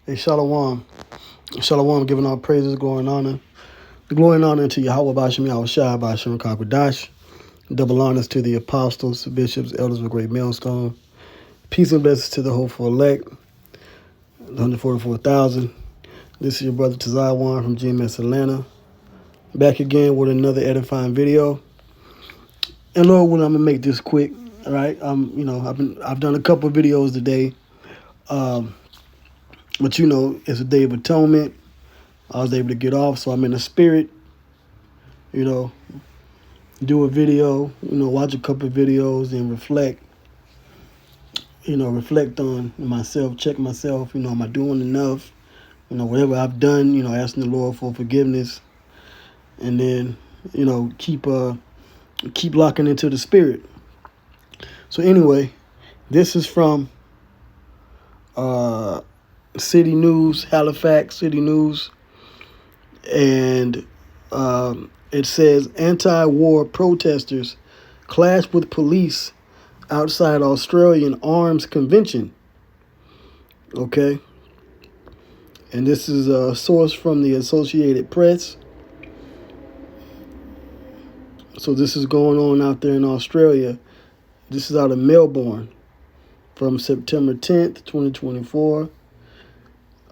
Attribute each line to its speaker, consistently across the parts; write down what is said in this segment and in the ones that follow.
Speaker 1: Hey, Shalom. Shalom, giving all praises, glory, and honor. The glory and honor to Yahweh Bashim Yahushua Bashim Kakwadash. Double honors to the apostles, bishops, elders of a great millstone. Peace and blessings to the hopeful elect, the 144,000. This is your brother Tazawan from GMS Atlanta. Back again with another edifying video. And Lord, I'm gonna make this quick. All right. I've done a couple of videos today. But it's a day of atonement. I was able to get off, so I'm in the spirit, do a video, watch a couple of videos and reflect, reflect on myself, check myself, am I doing enough? Whatever I've done, asking the Lord for forgiveness, and then, keep locking into the spirit. So anyway, this is from City News, Halifax City News, and it says anti-war protesters clash with police outside Australian arms convention. Okay. And this is a source from the Associated Press. So this is going on out there in Australia. This is out of Melbourne from September 10th, 2024.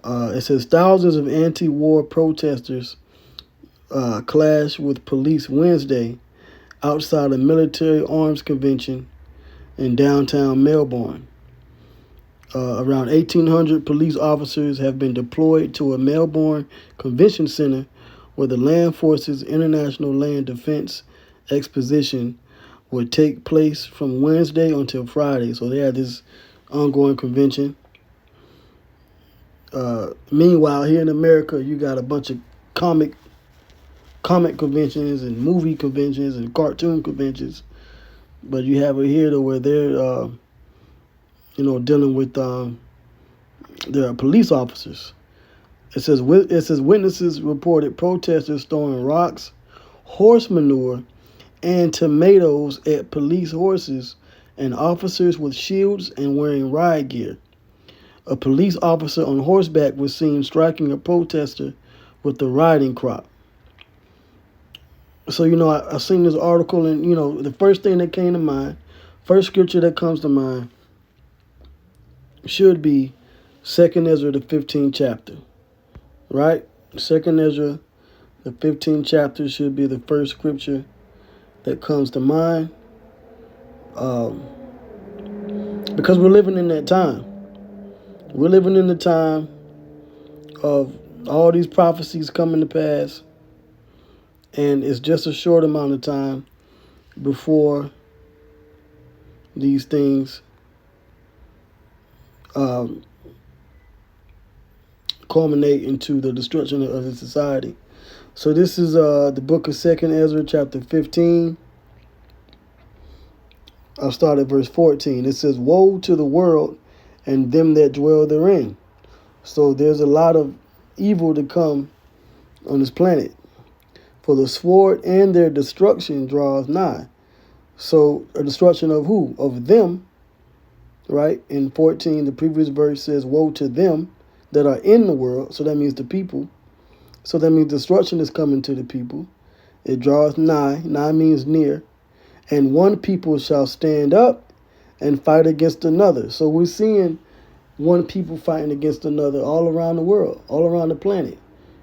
Speaker 1: It says thousands of anti-war protesters clash with police Wednesday outside a military arms convention in downtown Melbourne. Around 1,800 police officers have been deployed to a Melbourne convention center where the Land Forces International Land Defense Exposition would take place from Wednesday until Friday. So they had this ongoing convention. Meanwhile, here in America, you got a bunch of comic conventions and movie conventions and cartoon conventions. But you have it here to where they're dealing with their police officers. It says witnesses reported protesters throwing rocks, horse manure, and tomatoes at police horses and officers with shields and wearing riot gear. A police officer on horseback was seen striking a protester with the riding crop. So, I seen this article, and, the first thing that came to mind, first scripture that comes to mind, should be 2nd Ezra, the 15th chapter, right? 2nd Ezra, the 15th chapter should be the first scripture that comes to mind, because we're living in that time. We're living in the time of all these prophecies coming to pass, and it's just a short amount of time before these things culminate into the destruction of the society. So this is the book of 2nd Ezra, chapter 15. I'll start at verse 14. It says, "Woe to the world and them that dwell therein." So there's a lot of evil to come on this planet. "For the sword and their destruction draweth nigh." So a destruction of who? Of them, right? In 14, the previous verse says, "Woe to them that are in the world." So that means the people. So that means destruction is coming to the people. It draweth nigh. Nigh means near. "And one people shall stand up and fight against another." So we're seeing one people fighting against another all around the world, all around the planet.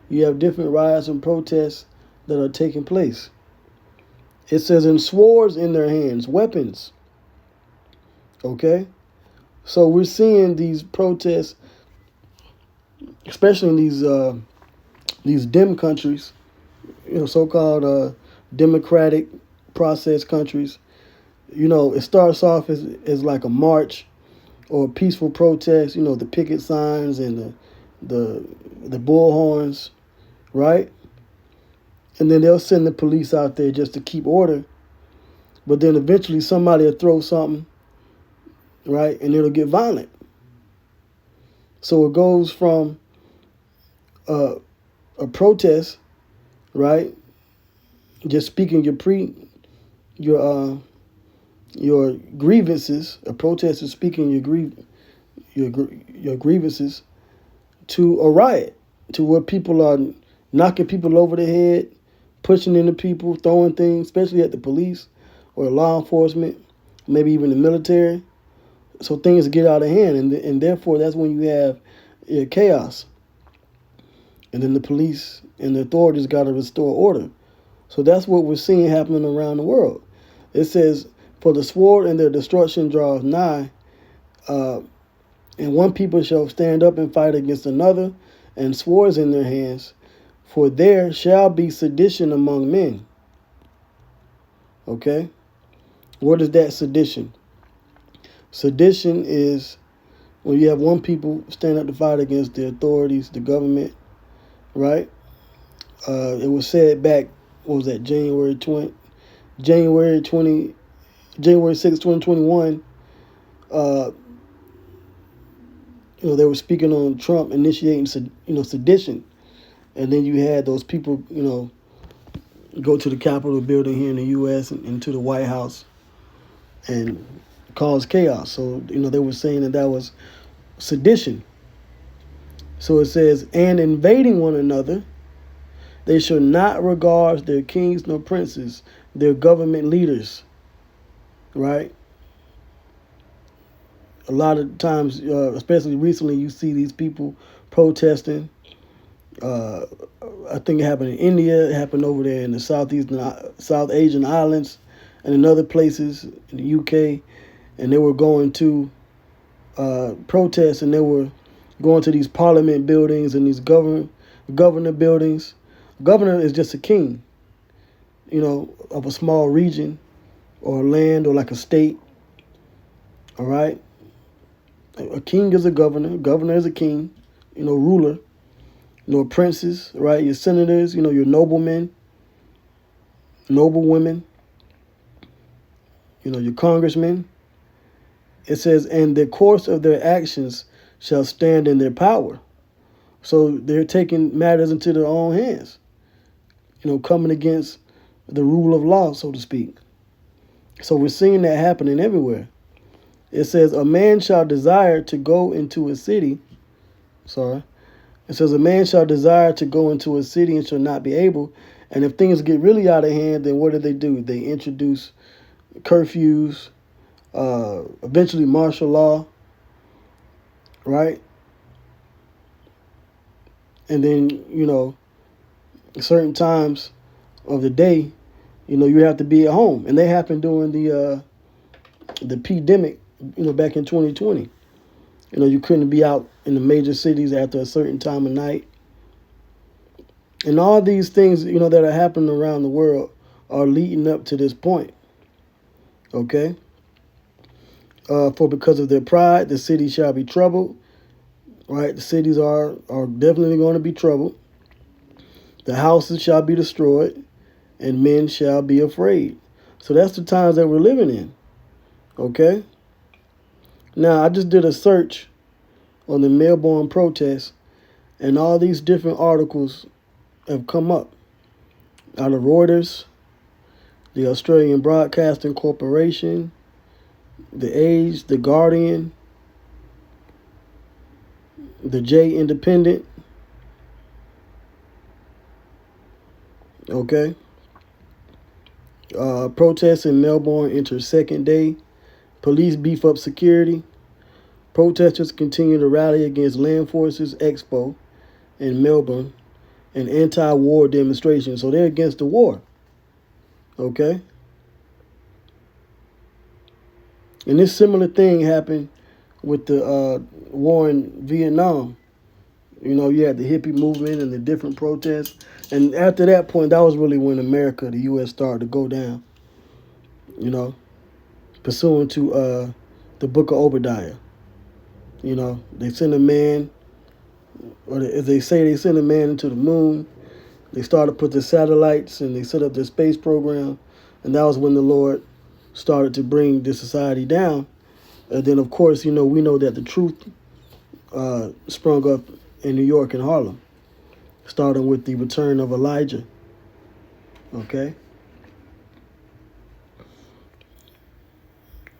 Speaker 1: You have different riots and protests that are taking place. It says, "And swords in their hands," weapons. Okay? So we're seeing these protests, especially in these dim countries, so-called democratic process countries. It starts off as like a march or a peaceful protest, the picket signs and the bullhorns, right? And then they'll send the police out there just to keep order. But then eventually somebody will throw something, right? And it'll get violent. So it goes from a protest, right? Just speaking your grievances. A protest is speaking your grievances, to a riot, to where people are knocking people over the head, pushing into people, throwing things, especially at the police or law enforcement, maybe even the military. So things get out of hand, and therefore that's when you have chaos. And then the police and the authorities got to restore order. So that's what we're seeing happening around the world. It says, "For the sword and their destruction draws nigh, and one people shall stand up and fight against another, and swords in their hands. For there shall be sedition among men." Okay? What is that sedition? Sedition is when you have one people stand up to fight against the authorities, the government, right? It was said back, what was that, January 6, 2021, they were speaking on Trump initiating, sedition. And then you had those people, go to the Capitol building here in the U.S. and to the White House and cause chaos. So, they were saying that was sedition. So it says, "And invading one another, they shall not regard their kings nor princes, their government leaders." Right? A lot of times, especially recently, you see these people protesting. I think it happened in India. It happened over there in the South Asian islands, and in other places in the UK. And they were going to protest, and they were going to these parliament buildings and these governor buildings. Governor is just a king, of a small region or land or like a state. All right. A king is a governor. Governor is a king, ruler. Princes, right? Your senators, your noblemen, noblewomen, your congressmen. It says, "And the course of their actions shall stand in their power." So they're taking matters into their own hands, coming against the rule of law, so to speak. So we're seeing that happening everywhere. It says, "A man shall desire to go into a city." It says, "A man shall desire to go into a city and shall not be able." And if things get really out of hand, then what do? They introduce curfews, eventually martial law, right? And then, certain times of the day, you have to be at home. And they happened during the pandemic, back in 2020. You couldn't be out in the major cities after a certain time of night. And all these things, that are happening around the world are leading up to this point. Okay? "For because of their pride, the city shall be troubled." Right? The cities are definitely going to be troubled. "The houses shall be destroyed, and men shall be afraid." So that's the times that we're living in. Okay? Now, I just did a search on the Melbourne protests, and all these different articles have come up out of Reuters, the Australian Broadcasting Corporation, The Age, The Guardian, the J Independent. Okay? Protests in Melbourne enter second day. Police beef up security. Protesters continue to rally against Land Forces Expo in Melbourne and anti-war demonstrations. So they're against the war. Okay? And this similar thing happened with the war in Vietnam. You had the hippie movement and the different protests. And after that point, that was really when America, the U.S., started to go down, pursuant to the book of Obadiah. They sent a man, or as they say, they sent a man into the moon. They started to put the satellites, and they set up their space program. And that was when the Lord started to bring this society down. And then, of course, we know that the truth sprung up in New York and Harlem, starting with the return of Elijah. Okay?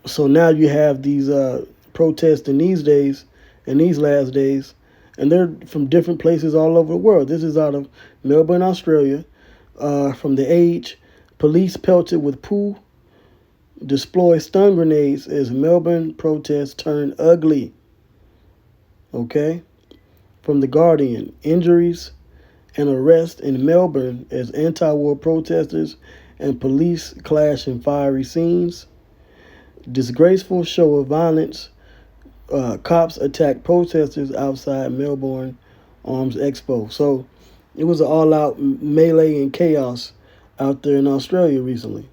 Speaker 1: So now you have these protests in these days, in these last days, And they're from different places all over the world. This is out of Melbourne, Australia. From The Age, police pelted with poo deploy stun grenades as Melbourne protests turn ugly. Okay? From The Guardian, injuries and arrest in Melbourne as anti-war protesters and police clash in fiery scenes. Disgraceful show of violence. Cops attack protesters outside Melbourne Arms Expo. So it was an all-out melee and chaos out there in Australia recently.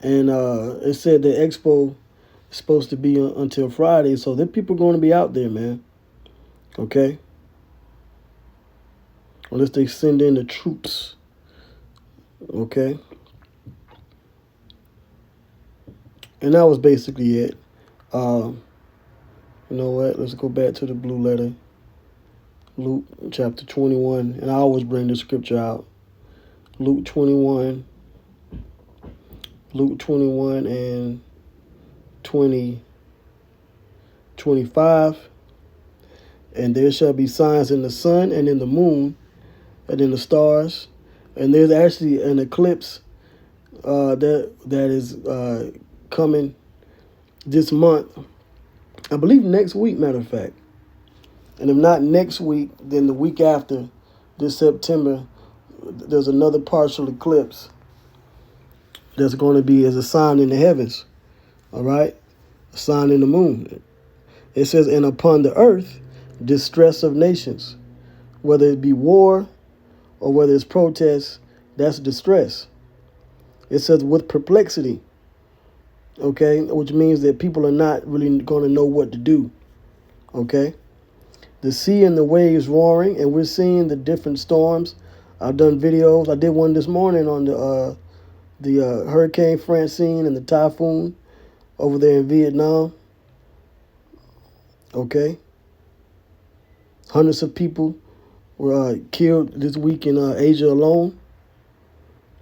Speaker 1: And it said the expo is supposed to be until Friday, so the people are going to be out there, man. Okay? Unless they send in the troops. Okay? And that was basically it. You know what? Let's go back to the blue letter. Luke chapter 21. And I always bring the scripture out. Luke 21. Luke 21 and 25. And there shall be signs in the sun and in the moon and in the stars. And there's actually an eclipse that is coming this month. I believe next week, matter of fact. And if not next week, then the week after, this September, there's another partial eclipse that's going to be as a sign in the heavens. All right? A sign in the moon. It says, and upon the earth, distress of nations. Whether it be war or whether it's protests, that's distress. It says with perplexity. Okay? Which means that people are not really going to know what to do. Okay? The sea and the waves roaring, and we're seeing the different storms. I've done videos. I did one this morning on the Hurricane Francine and the typhoon over there in Vietnam. Okay? Hundreds of people were killed this week in Asia alone.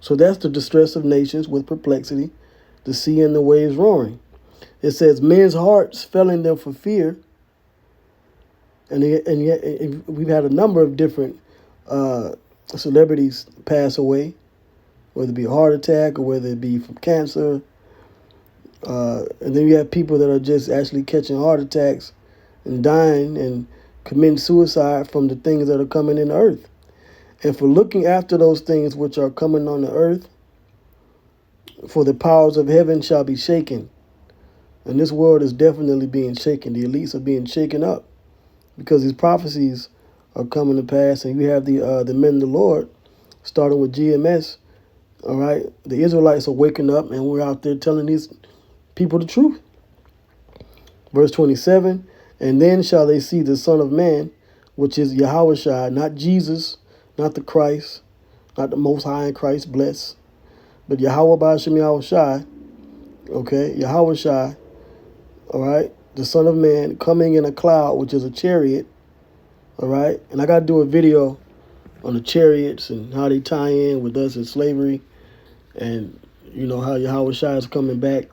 Speaker 1: So that's the distress of nations with perplexity, the sea and the waves roaring. It says men's hearts failing them for fear. And yet we've had a number of different celebrities pass away, whether it be a heart attack or whether it be from cancer. And then you have people that are just actually catching heart attacks and dying and committing suicide from the things that are coming in the earth. And for looking after those things which are coming on the earth, for the powers of heaven shall be shaken. And this world is definitely being shaken. The elites are being shaken up because these prophecies are coming to pass. And you have the men of the Lord, starting with GMS. All right, the Israelites are waking up, and we're out there telling these people the truth. Verse 27, and then shall they see the Son of Man, which is Yahushua, not Jesus, not the Christ, not the Most High in Christ, bless, but Yahweh B'Hashem Yahushua, okay, Yahushua, all right, the Son of Man, coming in a cloud, which is a chariot, all right, and I got to do a video on the chariots and how they tie in with us in slavery, and you know how Yahushua is coming back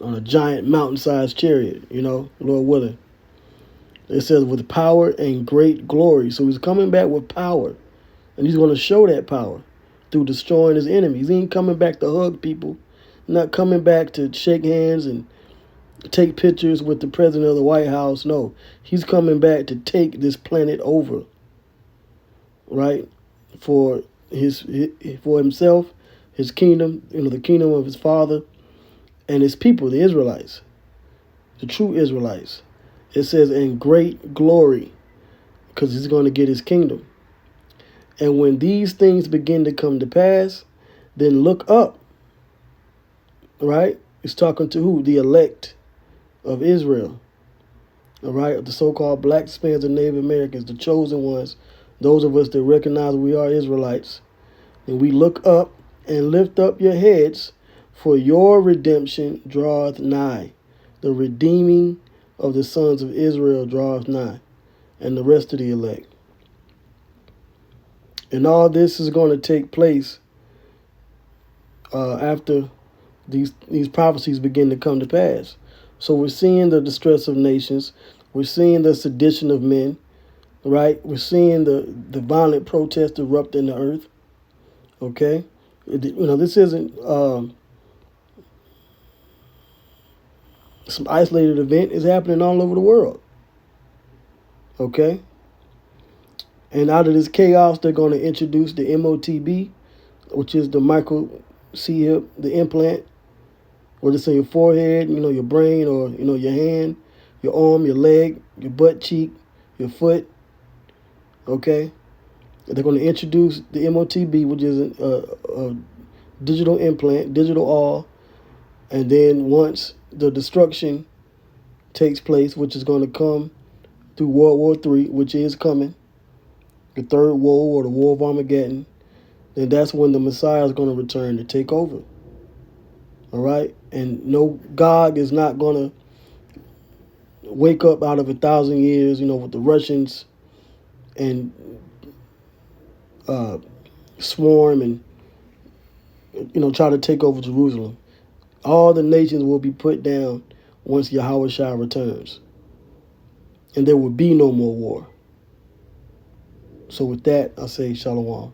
Speaker 1: on a giant mountain-sized chariot, you know, Lord willing. It says with power and great glory. So he's coming back with power. And he's going to show that power through destroying his enemies. He ain't coming back to hug people. Not coming back to shake hands and take pictures with the president of the White House. No, he's coming back to take this planet over. Right? For himself, his kingdom, you know, the kingdom of his father, and his people, the Israelites, the true Israelites. It says, in great glory, because he's going to get his kingdom. And when these things begin to come to pass, then look up. Right? He's talking to who? The elect of Israel. All right? The so-called black Hispanics and Native Americans, the chosen ones, those of us that recognize we are Israelites. And we look up and lift up your heads, for your redemption draweth nigh. The redeeming of the sons of Israel draweth nigh, and the rest of the elect. And all this is going to take place after these prophecies begin to come to pass. So we're seeing the distress of nations. We're seeing the sedition of men. right? We're seeing the violent protests erupt in the earth. Okay, this isn't some isolated event. It's happening all over the world. Okay, and out of this chaos, they're going to introduce the MOTB, which is the micro C-hip, the implant, whether it's in your forehead, your brain, or your hand, your arm, your leg, your butt cheek, your foot. Okay, they're going to introduce the MOTB, which is a digital implant, digital all, and then once the destruction takes place, which is going to come through World War III, which is coming, the third war or the War of Armageddon, then that's when the Messiah is going to return to take over. All right? And no, God is not going to wake up out of 1,000 years, with the Russians and swarm and, try to take over Jerusalem. All the nations will be put down once Yahweh Shai returns. And there will be no more war. So with that, I say shalom.